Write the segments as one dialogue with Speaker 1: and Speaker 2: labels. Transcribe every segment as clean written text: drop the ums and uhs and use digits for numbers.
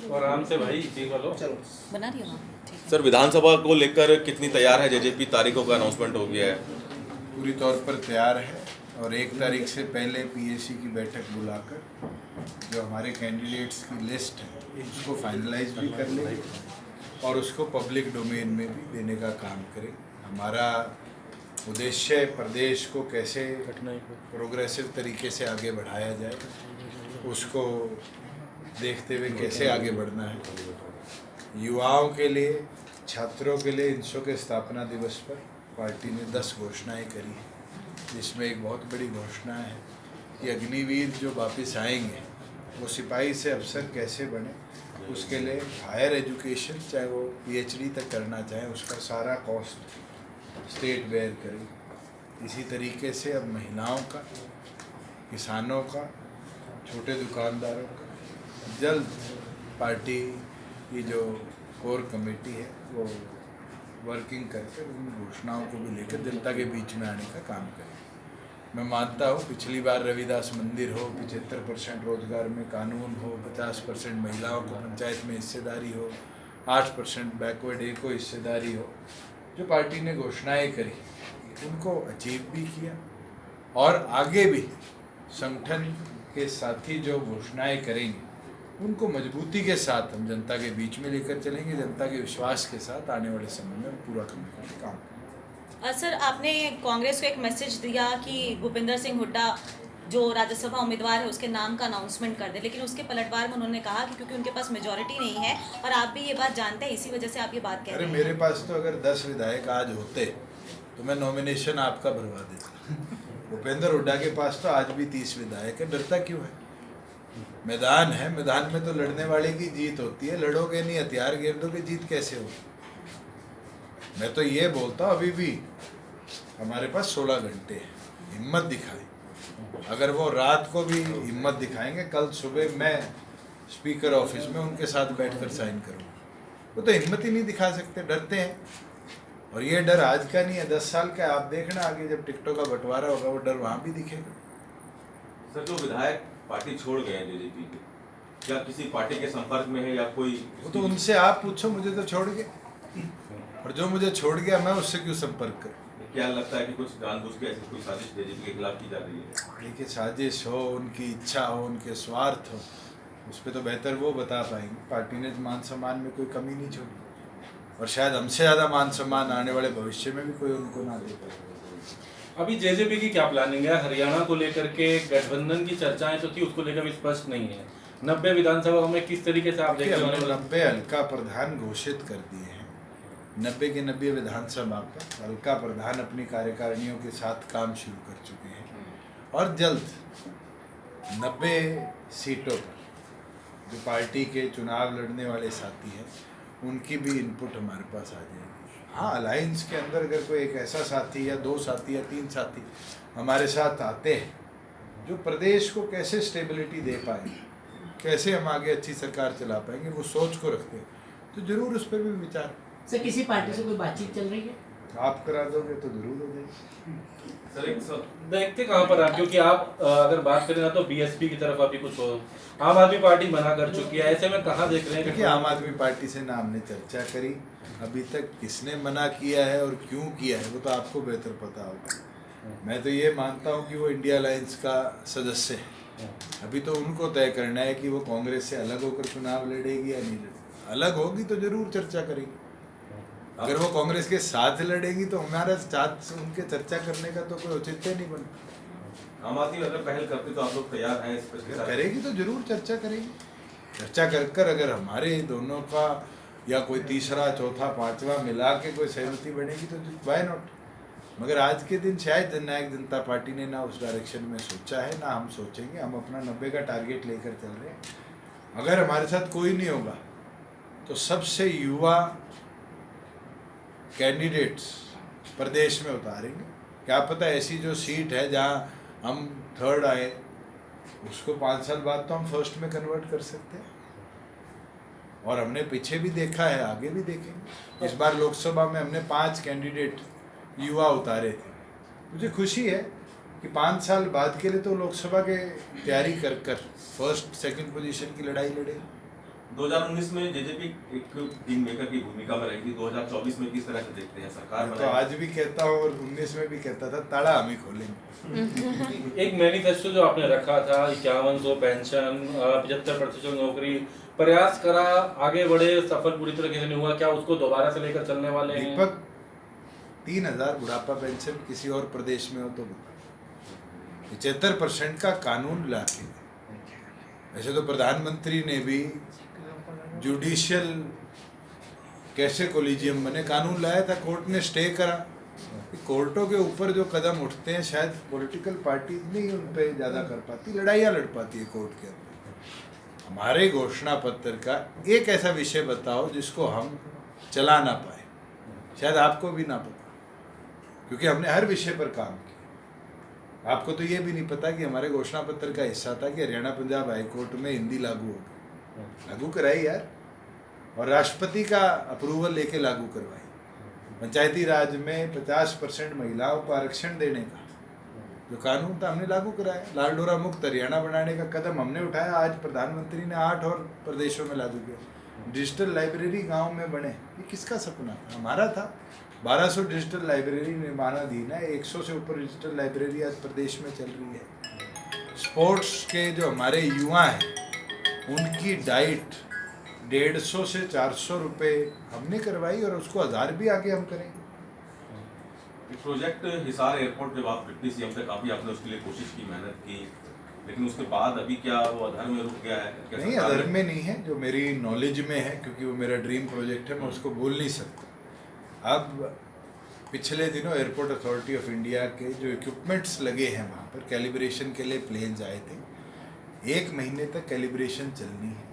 Speaker 1: और आराम से भाई जी बोलो।
Speaker 2: चलो
Speaker 3: बना रही हो ना? ठीक है।
Speaker 4: सर, विधानसभा को लेकर कितनी तैयार है? जेजेपी तारीखों का अनाउंसमेंट हो गया है।
Speaker 2: पूरी तौर पर तैयार है और 1 तारीख से पहले पीएसी की बैठक बुलाकर जो हमारे कैंडिडेट्स की लिस्ट है उसको फाइनलाइज भी कर लेंगे और उसको पब्लिक डोमेन में भी देने का काम करें। हमारा उद्देश्य प्रदेश को कैसे प्रोग्रेसिव तरीके से आगे बढ़ाया जाए उसको देखते हुए कैसे आगे बढ़ना है। युवाओं के लिए, छात्रों के लिए इंसो के स्थापना दिवस पर पार्टी ने 10 घोषणाएं करी हैं, जिसमें एक बहुत बड़ी घोषणा है कि अग्निवीर जो वापस आएंगे वो सिपाही से अफसर कैसे बने, उसके लिए हायर एजुकेशन चाहे वो पीएचडी तक करना चाहें उसका सारा कॉस्ट स्टेट बेयर करे। इसी तरीके से अब महिलाओं का, किसानों का, छोटे दुकानदारों का जल्द पार्टी की जो कोर कमेटी है वो वर्किंग करके उन घोषणाओं को भी लेकर जनता के बीच में आने का काम करें। मैं मानता हूँ पिछली बार रविदास मंदिर हो, 75% रोजगार में कानून हो, 50% महिलाओं को पंचायत में हिस्सेदारी हो, 8% बैकवर्ड ए को हिस्सेदारी हो, जो पार्टी ने घोषणाएं करी उनको अचीव भी किया और आगे भी संगठन के साथी जो घोषणाएं करेंगे उनको मजबूती के साथ हम जनता के बीच में लेकर चलेंगे। जनता के विश्वास के साथ आने वाले समय में पूरा करने का काम करेंगे।
Speaker 3: सर, आपने कांग्रेस को एक मैसेज दिया कि भूपेंद्र सिंह हुड्डा जो राज्यसभा उम्मीदवार है उसके नाम का अनाउंसमेंट कर दे, लेकिन उसके पलटवार में उन्होंने कहा कि क्योंकि उनके पास मेजोरिटी नहीं है और आप भी ये बात जानते हैं, इसी वजह से आप ये बात कह रहे हैं।
Speaker 2: मेरे पास तो अगर 10 विधायक आज होते तो मैं नॉमिनेशन आपका भरवा देता। भूपेंद्र हुड्डा के पास तो आज भी 30 विधायक है, डरता क्यों है? मैदान है, मैदान में तो लड़ने वाले की जीत होती है, लड़ोगे नहीं, हथियार गिर दोगे, जीत कैसे हो? मैं तो ये बोलता हूँ अभी भी हमारे पास 16 घंटे है, हिम्मत दिखाएं। अगर वो रात को भी हिम्मत दिखाएंगे, कल सुबह मैं स्पीकर ऑफिस में उनके साथ बैठकर साइन करूँगा। वो तो हिम्मत ही नहीं दिखा सकते, डरते हैं। और ये डर आज का नहीं है, 10 साल का। आप देखना आगे जब टिकटों का बंटवारा होगा वो डर वहाँ भी दिखेगा।
Speaker 4: सर, जो विधायक पार्टी छोड़ गए हैं जेजेपी के, क्या किसी पार्टी के संपर्क में है या कोई?
Speaker 2: वो तो उनसे आप पूछो, मुझे तो छोड़ गए, और जो मुझे छोड़ गया मैं उससे क्यों संपर्क करूं?
Speaker 4: क्या लगता है कि कुछ जानबूझ के ऐसी कोई साजिश जेजेपी के खिलाफ की जा रही है?
Speaker 2: देखिए, साजिश हो, उनकी इच्छा हो, उनके स्वार्थ हो, उस पर तो बेहतर वो बता पाएंगे। पार्टी ने मान सम्मान में कोई कमी नहीं छोड़ी और शायद हमसे ज़्यादा मान सम्मान आने वाले भविष्य में भी कोई उनको ना दे पाए।
Speaker 1: अभी जेजेपी की क्या प्लानिंग है? हरियाणा को लेकर के गठबंधन की चर्चाएं तो थी, उसको लेकर भी स्पष्ट नहीं है। 90 विधानसभा में किस तरीके से आप देखते हैं?
Speaker 2: 90 हल्का प्रधान घोषित कर दिए हैं। 90 के 90 विधानसभा पर हल्का प्रधान अपनी कार्यकारिणियों के साथ काम शुरू कर चुके हैं और जल्द 90 सीटों पर जो पार्टी के चुनाव लड़ने वाले साथी हैं उनकी भी इनपुट हमारे पास आ जाएगी। हाँ, अलायंस के अंदर अगर कोई एक ऐसा साथी या 2 साथी या 3 साथी हमारे साथ आते हैं जो प्रदेश को कैसे स्टेबिलिटी दे पाएंगे, कैसे हम आगे अच्छी सरकार चला पाएंगे, वो सोच को रखते हैं, तो जरूर उस पर भी विचार।
Speaker 5: सर, किसी पार्टी से कोई बातचीत चल रही है?
Speaker 2: आप करा दोगे तो जरूर हो जाएगी।
Speaker 4: सर,
Speaker 1: देखते कहाँ पर आप, क्योंकि आप अगर बात करें ना तो बीएसपी की तरफ अभी कुछ हो, आम आदमी पार्टी मना कर चुकी है, ऐसे में कहाँ देख रहे हैं?
Speaker 2: देखिए, आम आदमी पार्टी से ना हमने चर्चा करी, अभी तक किसने मना किया है और क्यों किया है वो तो आपको बेहतर पता होगा। मैं तो ये मानता हूँ कि वो इंडिया अलायंस का सदस्य है। अभी तो उनको तय करना है कि वो कांग्रेस से अलग होकर चुनाव लड़ेगी या नहीं लड़ेगी। अलग होगी तो जरूर चर्चा करेंगे, अगर वो कांग्रेस के साथ लड़ेगी तो हमारे साथ उनके चर्चा करने का तो कोई औचित्य नहीं बनता।
Speaker 4: आम आदमी अगर पहल करती तो आप लोग तैयार हैं इस पर?
Speaker 2: करेगी तो जरूर चर्चा करेगी। चर्चा कर अगर हमारे दोनों का या कोई तीसरा, चौथा, पांचवा मिला के कोई सहमति बनेगी तो वाई नॉट। मगर आज के दिन शायद जननायक जनता पार्टी ने ना उस डायरेक्शन में सोचा है, ना हम सोचेंगे। हम अपना 90 का टारगेट लेकर चल रहे हैं। अगर हमारे साथ कोई नहीं होगा तो सबसे युवा कैंडिडेट्स प्रदेश में उतारेंगे। क्या पता ऐसी जो सीट है जहां हम 3rd आए उसको 5 साल बाद तो हम 1st में कन्वर्ट कर सकते हैं। और हमने पीछे भी देखा है, आगे भी देखेंगे। इस बार लोकसभा में हमने 5 कैंडिडेट युवा उतारे थे। मुझे खुशी है कि 5 साल बाद के लिए तो लोकसभा के तैयारी कर 1st, 2nd पोजीशन की लड़ाई लड़े।
Speaker 4: 2019 में जेजेपी एक किंग मेकर की भूमिका में रही थी, 2024 में किस तरह से देखते हैं सरकार
Speaker 2: मैं तो
Speaker 4: बनाएगी?
Speaker 2: आज भी कहता हूँ और 19 में भी कहता था, ताला हम ही खोलेंगे।
Speaker 1: एक मैनिफेस्टो जो आपने रखा था 5100 पेंशन, 75% नौकरी, प्रयास करा, आगे बढ़े, सफल पूरी तरीके से नहीं हुआ, क्या उसको दोबारा से लेकर चलने वाले हैं?
Speaker 2: दीपक 3000 बुढ़ापा पेंशन किसी और प्रदेश में हो तो बताओ। 75% का कानून लाके, वैसे तो प्रधानमंत्री ने भी जुडिशियल कैसे कोलिजियम बने कानून लाया था, कोर्ट ने स्टे करा। कोर्टों के ऊपर जो कदम उठते हैं शायद पॉलिटिकल पार्टी नहीं उन पे ज़्यादा कर पाती, लड़ाइयाँ लड़ पाती है कोर्ट के अंदर। हमारे घोषणा पत्र का एक ऐसा विषय बताओ जिसको हम चला ना पाए, शायद आपको भी ना पता, क्योंकि हमने हर विषय पर काम किया। आपको तो ये भी नहीं पता कि हमारे घोषणा पत्र का हिस्सा था कि हरियाणा पंजाब हाई कोर्ट में हिंदी लागू हो गई, लागू कराई यार, और राष्ट्रपति का अप्रूवल लेके लागू करवाई। पंचायती राज में 50% महिलाओं को आरक्षण देने का जो कानून था हमने लागू कराया। लाल डोरा मुक्त हरियाणा बनाने का कदम हमने उठाया, आज प्रधानमंत्री ने 8 और प्रदेशों में लागू किया। डिजिटल लाइब्रेरी गांव में बने, ये किसका सपना था? हमारा था। 1200 डिजिटल लाइब्रेरी निर्माणाधीन है, 100 से ऊपर डिजिटल लाइब्रेरी आज प्रदेश में चल रही है। स्पोर्ट्स के जो हमारे युवा हैं उनकी डाइट 150 से 400 रुपये हमने करवाई, और उसको 1000 भी आगे हम करेंगे।
Speaker 4: प्रोजेक्ट हिसार एयरपोर्ट जब आप डिप्टी सीएम थे, काफी आपने उसके लिए कोशिश की, मेहनत की, लेकिन उसके बाद अभी क्या वो अधर में रुक गया है? क्या
Speaker 2: नहीं,
Speaker 4: सरकार
Speaker 2: अदर में नहीं है, जो मेरी नॉलेज में है, क्योंकि वो मेरा ड्रीम प्रोजेक्ट है, मैं उसको बोल नहीं सकता। अब पिछले दिनों एयरपोर्ट अथॉरिटी ऑफ इंडिया के जो इक्विपमेंट्स लगे हैं वहाँ पर कैलिब्रेशन के लिए प्लेन्स आए थे। 1 महीने तक कैलिब्रेशन चलनी है,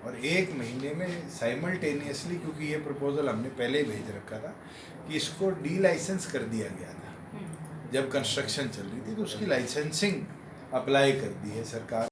Speaker 2: और 1 महीने में साइमल्टेनियसली, क्योंकि ये प्रपोजल हमने पहले ही भेज रखा था कि इसको डी लाइसेंस कर दिया गया था जब कंस्ट्रक्शन चल रही थी, तो उसकी लाइसेंसिंग अप्लाई कर दी है सरकार।